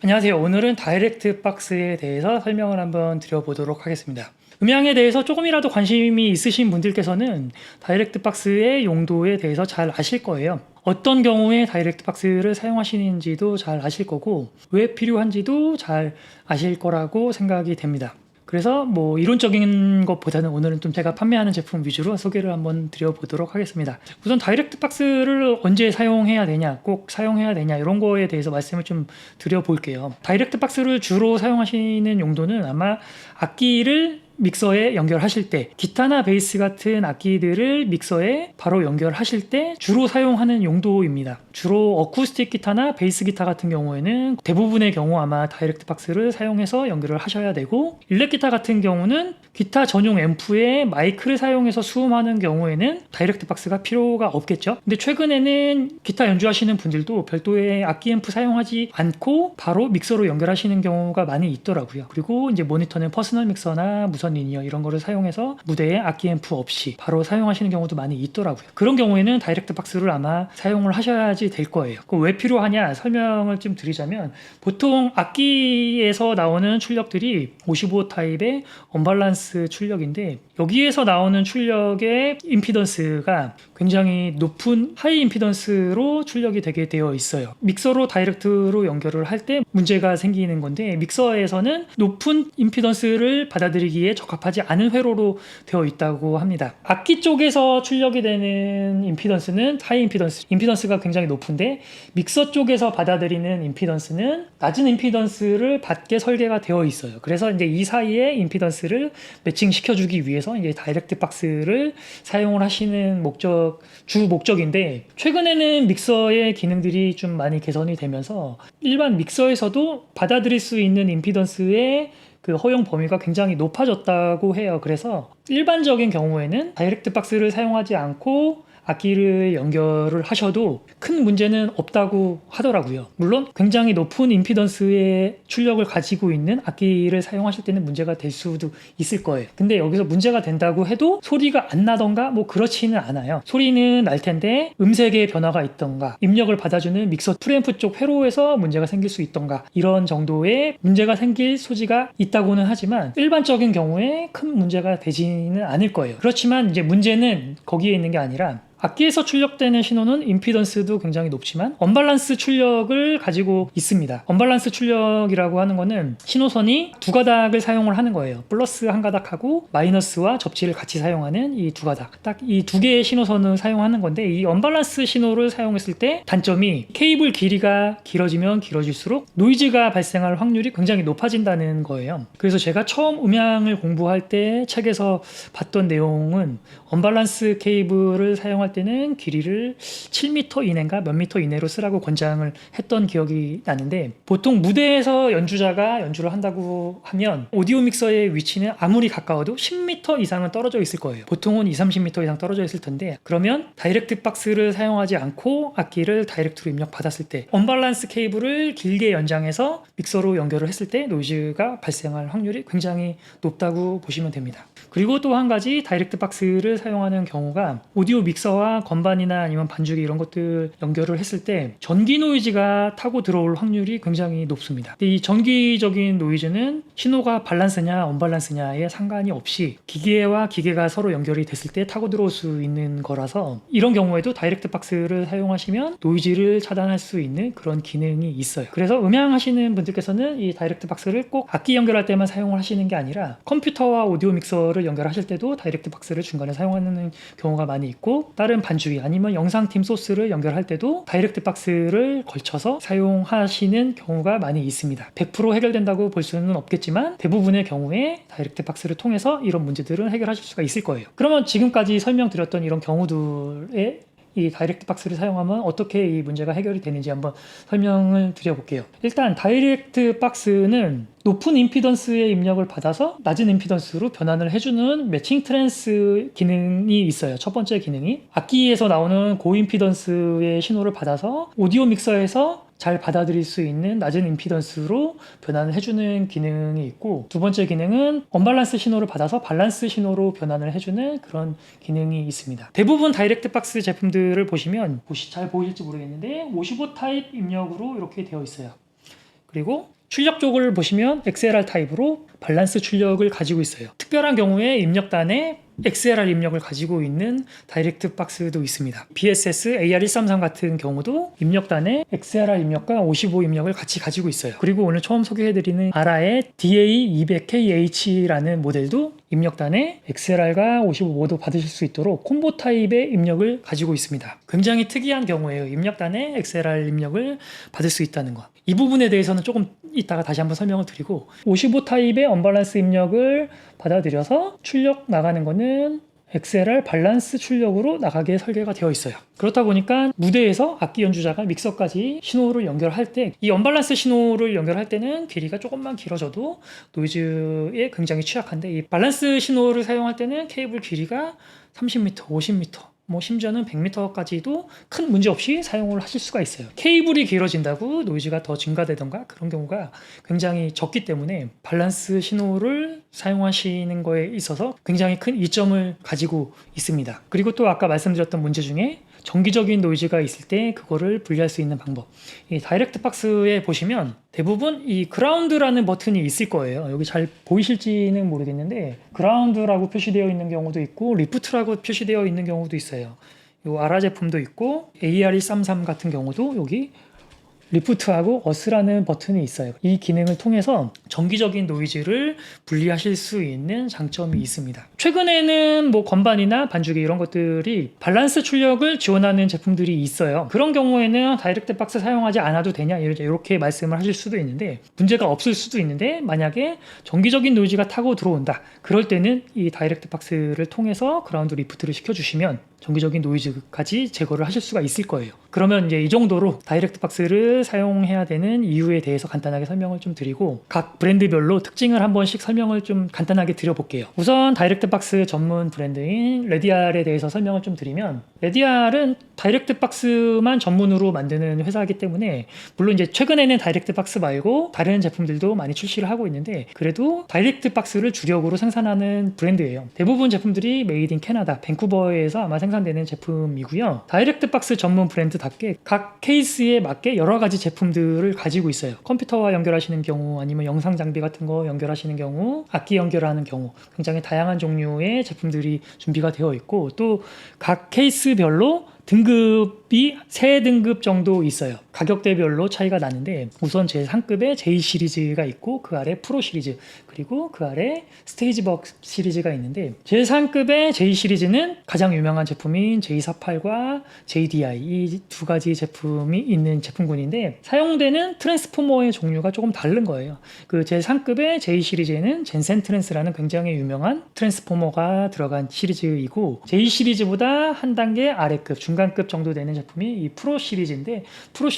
안녕하세요. 오늘은 다이렉트 박스에 대해서 설명을 한번 드려보도록 하겠습니다. 음향에 대해서 조금이라도 관심이 있으신 분들께서는 다이렉트 박스의 용도에 대해서 잘 아실 거예요. 어떤 경우에 다이렉트 박스를 사용하시는지도 잘 아실 거고, 왜 필요한지도 잘 아실 거라고 생각이 됩니다. 그래서 이론적인 것보다는 오늘은 좀 제가 판매하는 제품 위주로 소개를 한번 드려보도록 하겠습니다. 우선 다이렉트 박스를 언제 사용해야 되냐, 꼭 사용해야 되냐, 이런 거에 대해서 말씀을 좀 드려볼게요. 다이렉트 박스를 주로 사용하시는 용도는 아마 악기를 믹서에 연결하실 때, 기타나 베이스 같은 악기들을 믹서에 바로 연결하실 때 주로 사용하는 용도입니다. 주로 어쿠스틱 기타나 베이스 기타 같은 경우에는 대부분의 경우 아마 다이렉트 박스를 사용해서 연결을 하셔야 되고, 일렉 기타 같은 경우는 기타 전용 앰프에 마이크를 사용해서 수음하는 경우에는 다이렉트 박스가 필요가 없겠죠. 근데 최근에는 기타 연주하시는 분들도 별도의 악기 앰프 사용하지 않고 바로 믹서로 연결하시는 경우가 많이 있더라고요. 그리고 이제 모니터는 퍼스널 믹서나 무선 리니어 이런 거를 사용해서 무대에 악기 앰프 없이 바로 사용하시는 경우도 많이 있더라고요. 그런 경우에는 다이렉트 박스를 아마 사용을 하셔야지 될 거예요. 왜 필요하냐 설명을 좀 드리자면, 보통 악기에서 나오는 출력들이 55 타입의 언밸런스 출력인데, 여기에서 나오는 출력의 임피던스가 굉장히 높은 하이 임피던스로 출력이 되게 되어 있어요. 믹서로 다이렉트로 연결을 할 때 문제가 생기는 건데, 믹서에서는 높은 임피던스를 받아들이기에 적합하지 않은 회로로 되어 있다고 합니다. 악기 쪽에서 출력이 되는 임피던스는 하이 임피던스가 굉장히 높은데, 믹서 쪽에서 받아들이는 임피던스는 낮은 임피던스를 받게 설계가 되어 있어요. 그래서 이제 이 사이에 임피던스를 매칭시켜주기 위해서 이제 다이렉트 박스를 사용을 하시는 주 목적인데, 최근에는 믹서의 기능들이 좀 많이 개선이 되면서 일반 믹서에서도 받아들일 수 있는 임피던스의 그 허용 범위가 굉장히 높아졌다고 해요. 그래서 일반적인 경우에는 다이렉트 박스를 사용하지 않고 악기를 연결을 하셔도 큰 문제는 없다고 하더라고요. 물론 굉장히 높은 임피던스의 출력을 가지고 있는 악기를 사용하실 때는 문제가 될 수도 있을 거예요. 근데 여기서 문제가 된다고 해도 소리가 안 나던가 그렇지는 않아요. 소리는 날 텐데 음색의 변화가 있던가, 입력을 받아주는 믹서 프리앰프 쪽 회로에서 문제가 생길 수 있던가, 이런 정도의 문제가 생길 소지가 있다고는 하지만 일반적인 경우에 큰 문제가 되지는 않을 거예요. 그렇지만 이제 문제는 거기에 있는 게 아니라, 악기에서 출력되는 신호는 임피던스도 굉장히 높지만 언밸런스 출력을 가지고 있습니다. 언밸런스 출력이라고 하는 거는 신호선이 두 가닥을 사용을 하는 거예요. 플러스 한 가닥하고 마이너스와 접지를 같이 사용하는 이 두 가닥, 딱 이 두 개의 신호선을 사용하는 건데, 이 언밸런스 신호를 사용했을 때 단점이 케이블 길이가 길어지면 길어질수록 노이즈가 발생할 확률이 굉장히 높아진다는 거예요. 그래서 제가 처음 음향을 공부할 때 책에서 봤던 내용은, 언밸런스 케이블을 사용할 때는 길이를 7m 이내인가 몇 미터 이내로 쓰라고 권장을 했던 기억이 나는데, 보통 무대에서 연주자가 연주를 한다고 하면 오디오 믹서의 위치는 아무리 가까워도 10m 이상은 떨어져 있을 거예요. 보통은 20-30m 이상 떨어져 있을 텐데, 그러면 다이렉트 박스를 사용하지 않고 악기를 다이렉트로 입력 받았을 때 언밸런스 케이블을 길게 연장해서 믹서로 연결을 했을 때 노이즈가 발생할 확률이 굉장히 높다고 보시면 됩니다. 그리고 또 한 가지, 다이렉트 박스를 사용하는 경우가 오디오 믹서와 건반이나 아니면 반주기 이런 것들 연결을 했을 때 전기 노이즈가 타고 들어올 확률이 굉장히 높습니다. 이 전기적인 노이즈는 신호가 밸런스냐 언밸런스냐에 상관이 없이 기계와 기계가 서로 연결이 됐을 때 타고 들어올 수 있는 거라서, 이런 경우에도 다이렉트 박스를 사용하시면 노이즈를 차단할 수 있는 그런 기능이 있어요. 그래서 음향하시는 분들께서는 이 다이렉트 박스를 꼭 악기 연결할 때만 사용을 하시는 게 아니라, 컴퓨터와 오디오 믹서를 연결하실 때도 다이렉트 박스를 중간에 사용하는 경우가 많이 있고, 다른 반주기 아니면 영상팀 소스를 연결할 때도 다이렉트 박스를 걸쳐서 사용하시는 경우가 많이 있습니다. 100% 해결된다고 볼 수는 없겠지만 대부분의 경우에 다이렉트 박스를 통해서 이런 문제들은 해결하실 수가 있을 거예요. 그러면 지금까지 설명드렸던 이런 경우들의 이 다이렉트 박스를 사용하면 어떻게 이 문제가 해결이 되는지 한번 설명을 드려볼게요. 일단 다이렉트 박스는 높은 임피던스의 입력을 받아서 낮은 임피던스로 변환을 해주는 매칭 트랜스 기능이 있어요. 첫 번째 기능이 악기에서 나오는 고임피던스의 신호를 받아서 오디오 믹서에서 잘 받아들일 수 있는 낮은 임피던스로 변환을 해주는 기능이 있고, 두 번째 기능은 언밸런스 신호를 받아서 밸런스 신호로 변환을 해주는 그런 기능이 있습니다. 대부분 다이렉트 박스 제품들을 보시면 잘 보이실지 모르겠는데 55 타입 입력으로 이렇게 되어 있어요. 그리고 출력 쪽을 보시면 XLR 타입으로 밸런스 출력을 가지고 있어요. 특별한 경우에 입력단에 XLR 입력을 가지고 있는 다이렉트 박스도 있습니다. BSS AR133 같은 경우도 입력단에 XLR 입력과 55 입력을 같이 가지고 있어요. 그리고 오늘 처음 소개해드리는 아라의 DA200KH라는 모델도 입력단에 XLR과 55 모두 받으실 수 있도록 콤보 타입의 입력을 가지고 있습니다. 굉장히 특이한 경우예요. 입력단에 XLR 입력을 받을 수 있다는 것. 이 부분에 대해서는 조금 이따가 다시 한번 설명을 드리고, 55 타입의 언밸런스 입력을 받아들여서 출력 나가는 거는 XLR 밸런스 출력으로 나가게 설계가 되어 있어요. 그렇다 보니까 무대에서 악기 연주자가 믹서까지 신호를 연결할 때, 이 언밸런스 신호를 연결할 때는 길이가 조금만 길어져도 노이즈에 굉장히 취약한데, 이 밸런스 신호를 사용할 때는 케이블 길이가 30m, 50m, 심지어는 100m까지도 큰 문제 없이 사용을 하실 수가 있어요. 케이블이 길어진다고 노이즈가 더 증가되던가 그런 경우가 굉장히 적기 때문에 밸런스 신호를 사용하시는 거에 있어서 굉장히 큰 이점을 가지고 있습니다. 그리고 또 아까 말씀드렸던 문제 중에 정기적인 노이즈가 있을 때 그거를 분리할 수 있는 방법. 이 다이렉트 박스에 보시면 대부분 이 그라운드라는 버튼이 있을 거예요. 여기 잘 보이실지는 모르겠는데 그라운드라고 표시되어 있는 경우도 있고 리프트라고 표시되어 있는 경우도 있어요. 이 아라 제품도 있고 AR133 같은 경우도 여기 리프트하고 어스라는 버튼이 있어요. 이 기능을 통해서 정기적인 노이즈를 분리하실 수 있는 장점이 있습니다. 최근에는 건반이나 반주기 이런 것들이 밸런스 출력을 지원하는 제품들이 있어요. 그런 경우에는 다이렉트 박스 사용하지 않아도 되냐 이렇게 말씀을 하실 수도 있는데 문제가 없을 수도 있는데, 만약에 정기적인 노이즈가 타고 들어온다 그럴 때는 이 다이렉트 박스를 통해서 그라운드 리프트를 시켜주시면 정기적인 노이즈까지 제거를 하실 수가 있을 거예요. 그러면 이제 이 정도로 다이렉트 박스를 사용해야 되는 이유에 대해서 간단하게 설명을 좀 드리고, 각 브랜드별로 특징을 한 번씩 설명을 좀 간단하게 드려볼게요. 우선 다이렉트 박스 전문 브랜드인 레디알에 대해서 설명을 좀 드리면, 레디알은 다이렉트 박스만 전문으로 만드는 회사이기 때문에, 물론 이제 최근에는 다이렉트 박스 말고 다른 제품들도 많이 출시를 하고 있는데, 그래도 다이렉트 박스를 주력으로 생산하는 브랜드예요. 대부분 제품들이 메이드 인 캐나다 밴쿠버에서 아마 생산되는 제품이고요. 다이렉트 박스 전문 브랜드답게 각 케이스에 맞게 여러 가지 제품들을 가지고 있어요. 컴퓨터와 연결하시는 경우, 아니면 영상 장비 같은 거 연결하시는 경우, 악기 연결하는 경우, 굉장히 다양한 종류의 제품들이 준비가 되어 있고, 또 각 케이스별로 등급이 3등급 정도 있어요. 가격대별로 차이가 나는데, 우선 제3급의 J 시리즈가 있고, 그 아래 프로 시리즈, 그리고 그 아래 스테이지벅 시리즈가 있는데, 제3급의 J 시리즈는 가장 유명한 제품인 J48과 JDI, 이 두 가지 제품이 있는 제품군인데, 사용되는 트랜스포머의 종류가 조금 다른 거예요. 그 제3급의 J 시리즈에는 젠센 트랜스라는 굉장히 유명한 트랜스포머가 들어간 시리즈이고, J 시리즈보다 한 단계 아래급, 중간급 정도 되는 제품이 이 프로 시리즈인데, 프로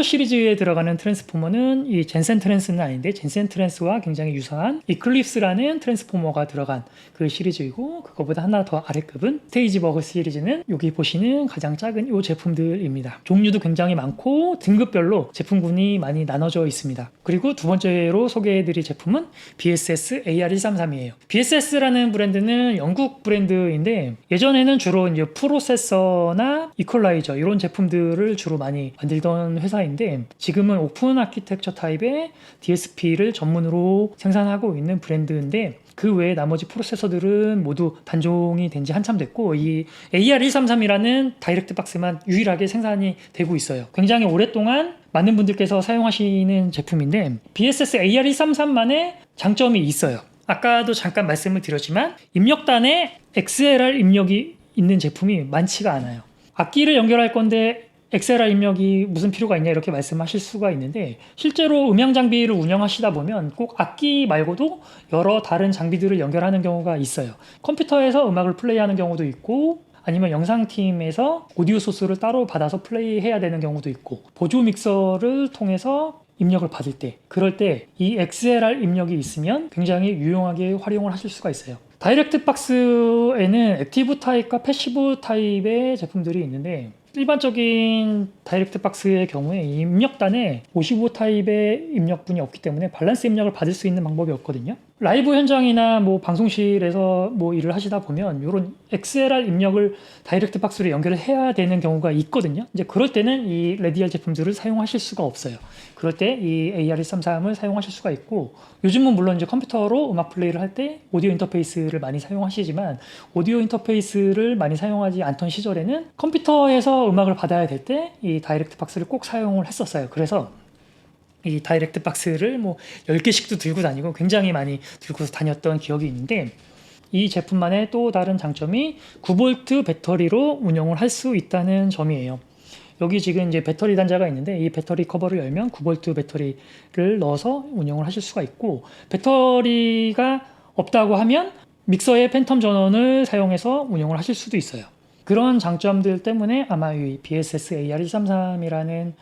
시리즈에 들어가는 트랜스포머는 이 젠센 트랜스는 아닌데, 젠센 트랜스와 굉장히 유사한 이클립스라는 트랜스포머가 들어간 그 시리즈이고, 그거보다 하나 더 아래급은 스테이지버그 시리즈는 여기 보시는 가장 작은 이 제품들입니다. 종류도 굉장히 많고 등급별로 제품군이 많이 나눠져 있습니다. 그리고 두 번째로 소개해드릴 제품은 BSS AR133이에요. BSS라는 브랜드는 영국 브랜드인데, 예전에는 주로 이제 프로세서나 이퀄라이저 이런 제품들을 주로 많이 만들던 회사인데, 지금은 오픈 아키텍처 타입의 DSP를 전문으로 생산하고 있는 브랜드인데, 그 외에 나머지 프로세서들은 모두 단종이 된 지 한참 됐고, 이 AR133이라는 다이렉트 박스만 유일하게 생산이 되고 있어요. 굉장히 오랫동안 많은 분들께서 사용하시는 제품인데, BSS AR133만의 장점이 있어요. 아까도 잠깐 말씀을 드렸지만 입력단에 XLR 입력이 있는 제품이 많지가 않아요. 악기를 연결할 건데 XLR 입력이 무슨 필요가 있냐 이렇게 말씀하실 수가 있는데, 실제로 음향 장비를 운영하시다 보면 꼭 악기 말고도 여러 다른 장비들을 연결하는 경우가 있어요. 컴퓨터에서 음악을 플레이하는 경우도 있고, 아니면 영상팀에서 오디오 소스를 따로 받아서 플레이해야 되는 경우도 있고, 보조 믹서를 통해서 입력을 받을 때, 그럴 때 이 XLR 입력이 있으면 굉장히 유용하게 활용을 하실 수가 있어요. 다이렉트 박스에는 액티브 타입과 패시브 타입의 제품들이 있는데, 일반적인 다이렉트 박스의 경우에 입력단에 55 타입의 입력분이 없기 때문에 밸런스 입력을 받을 수 있는 방법이 없거든요. 라이브 현장이나 뭐 방송실에서 뭐 일을 하시다 보면 이런 XLR 입력을 다이렉트 박스로 연결을 해야 되는 경우가 있거든요. 이제 그럴 때는 이 레디알 제품들을 사용하실 수가 없어요. 그럴 때 이 AR133을 사용하실 수가 있고, 요즘은 물론 이제 컴퓨터로 음악 플레이를 할 때 오디오 인터페이스를 많이 사용하시지만, 오디오 인터페이스를 많이 사용하지 않던 시절에는 컴퓨터에서 음악을 받아야 될 때 이 다이렉트 박스를 꼭 사용을 했었어요. 그래서 이 다이렉트 박스를 뭐 10개씩도 들고 다니고 굉장히 많이 들고 다녔던 기억이 있는데, 이 제품만의 또 다른 장점이 9V 배터리로 운영을 할 수 있다는 점이에요. 여기 지금 이제 배터리 단자가 있는데, 이 배터리 커버를 열면 9V 배터리를 넣어서 운영을 하실 수가 있고, 배터리가 없다고 하면 믹서의 팬텀 전원을 사용해서 운영을 하실 수도 있어요. 그런 장점들 때문에 아마 이 BSS AR133이라는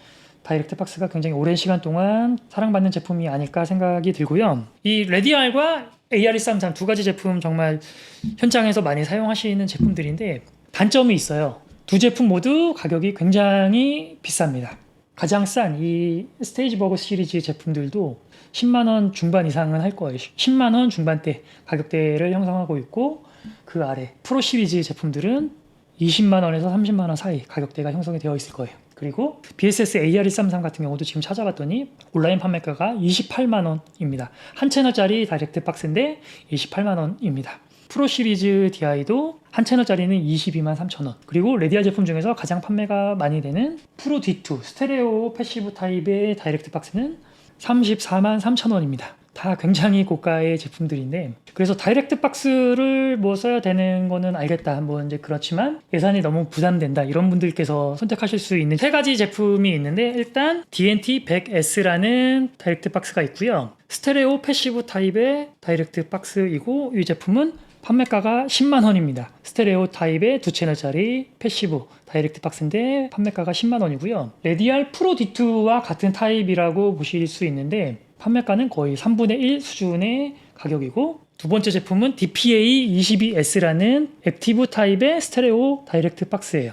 다이렉트 박스가 굉장히 오랜 시간 동안 사랑받는 제품이 아닐까 생각이 들고요. 이 레디알과 AR133 두 가지 제품 정말 현장에서 많이 사용하시는 제품들인데, 단점이 있어요. 두 제품 모두 가격이 굉장히 비쌉니다. 가장 싼 이 스테이지버그 시리즈 제품들도 10만원 중반 이상은 할 거예요. 10만원 중반대 가격대를 형성하고 있고, 그 아래 프로 시리즈 제품들은 20만원에서 30만원 사이 가격대가 형성이 되어 있을 거예요. 그리고 BSS AR133 같은 경우도 지금 찾아봤더니 온라인 판매가가 28만원입니다. 한 채널짜리 다이렉트 박스인데 28만원입니다. 프로 시리즈 DI도 한 채널짜리는 22만 3천원. 그리고 레디알 제품 중에서 가장 판매가 많이 되는 프로 D2 스테레오 패시브 타입의 다이렉트 박스는 34만 3천원입니다. 다 굉장히 고가의 제품들인데, 그래서 다이렉트 박스를 뭐 써야 되는 거는 알겠다, 뭐 이제 그렇지만 예산이 너무 부담된다, 이런 분들께서 선택하실 수 있는 세 가지 제품이 있는데, 일단 DNT100S라는 다이렉트 박스가 있고요. 스테레오 패시브 타입의 다이렉트 박스이고, 이 제품은 판매가가 10만원입니다. 스테레오 타입의 두 채널짜리 패시브 다이렉트 박스인데 판매가가 10만원이고요. 레디알 프로 D2와 같은 타입이라고 보실 수 있는데, 판매가는 거의 3분의 1 수준의 가격이고, 두 번째 제품은 DPA22S라는 액티브 타입의 스테레오 다이렉트 박스예요.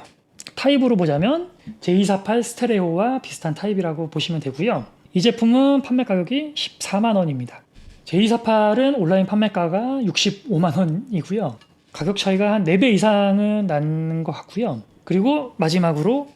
타입으로 보자면 J248 스테레오와 비슷한 타입이라고 보시면 되고요. 이 제품은 판매 가격이 14만원입니다. J248은 온라인 판매가가 65만원이고요. 가격 차이가 한 4배 이상은 나는 것 같고요. 그리고 마지막으로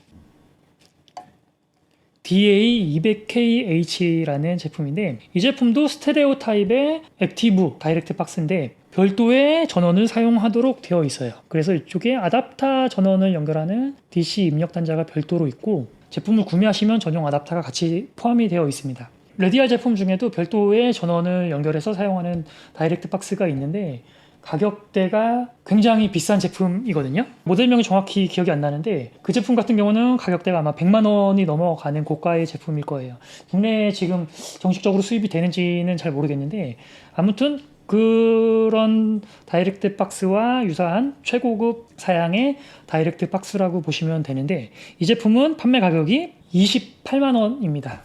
DA200KH라는 제품인데, 이 제품도 스테레오 타입의 액티브 다이렉트 박스인데 별도의 전원을 사용하도록 되어 있어요. 그래서 이쪽에 아답터 전원을 연결하는 DC 입력 단자가 별도로 있고, 제품을 구매하시면 전용 아답터가 같이 포함이 되어 있습니다. 레디알 제품 중에도 별도의 전원을 연결해서 사용하는 다이렉트 박스가 있는데 가격대가 굉장히 비싼 제품이거든요. 모델명이 정확히 기억이 안 나는데, 그 제품 같은 경우는 가격대가 아마 100만 원이 넘어가는 고가의 제품일 거예요. 국내에 지금 정식적으로 수입이 되는지는 잘 모르겠는데, 아무튼 그런 다이렉트 박스와 유사한 최고급 사양의 다이렉트 박스라고 보시면 되는데, 이 제품은 판매 가격이 28만 원입니다.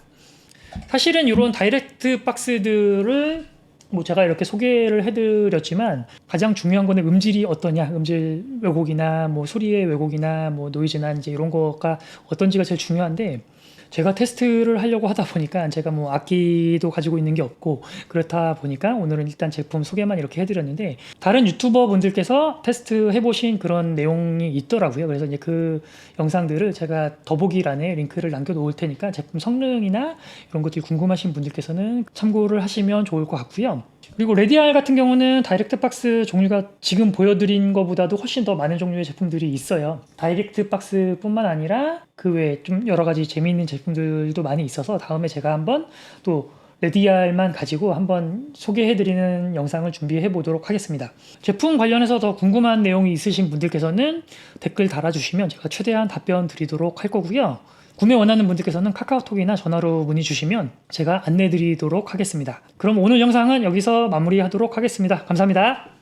사실은 이런 다이렉트 박스들을 뭐 제가 이렇게 소개를 해드렸지만, 가장 중요한 거는 음질이 어떠냐, 음질 왜곡이나 뭐 소리의 왜곡이나 뭐 노이즈나 이제 이런 거가 어떤지가 제일 중요한데, 제가 테스트를 하려고 하다 보니까 제가 뭐 악기도 가지고 있는 게 없고, 그렇다 보니까 오늘은 일단 제품 소개만 이렇게 해드렸는데, 다른 유튜버 분들께서 테스트 해보신 그런 내용이 있더라고요. 그래서 이제 그 영상들을 제가 더보기란에 링크를 남겨놓을 테니까 제품 성능이나 이런 것들이 궁금하신 분들께서는 참고를 하시면 좋을 것 같고요. 그리고 레디알 같은 경우는 다이렉트 박스 종류가 지금 보여드린 것보다도 훨씬 더 많은 종류의 제품들이 있어요. 다이렉트 박스 뿐만 아니라 그 외에 좀 여러 가지 재미있는 제품들도 많이 있어서 다음에 제가 한번 또 레디알만 가지고 한번 소개해드리는 영상을 준비해 보도록 하겠습니다. 제품 관련해서 더 궁금한 내용이 있으신 분들께서는 댓글 달아주시면 제가 최대한 답변 드리도록 할 거고요. 구매 원하는 분들께서는 카카오톡이나 전화로 문의 주시면 제가 안내 드리도록 하겠습니다. 그럼 오늘 영상은 여기서 마무리하도록 하겠습니다. 감사합니다.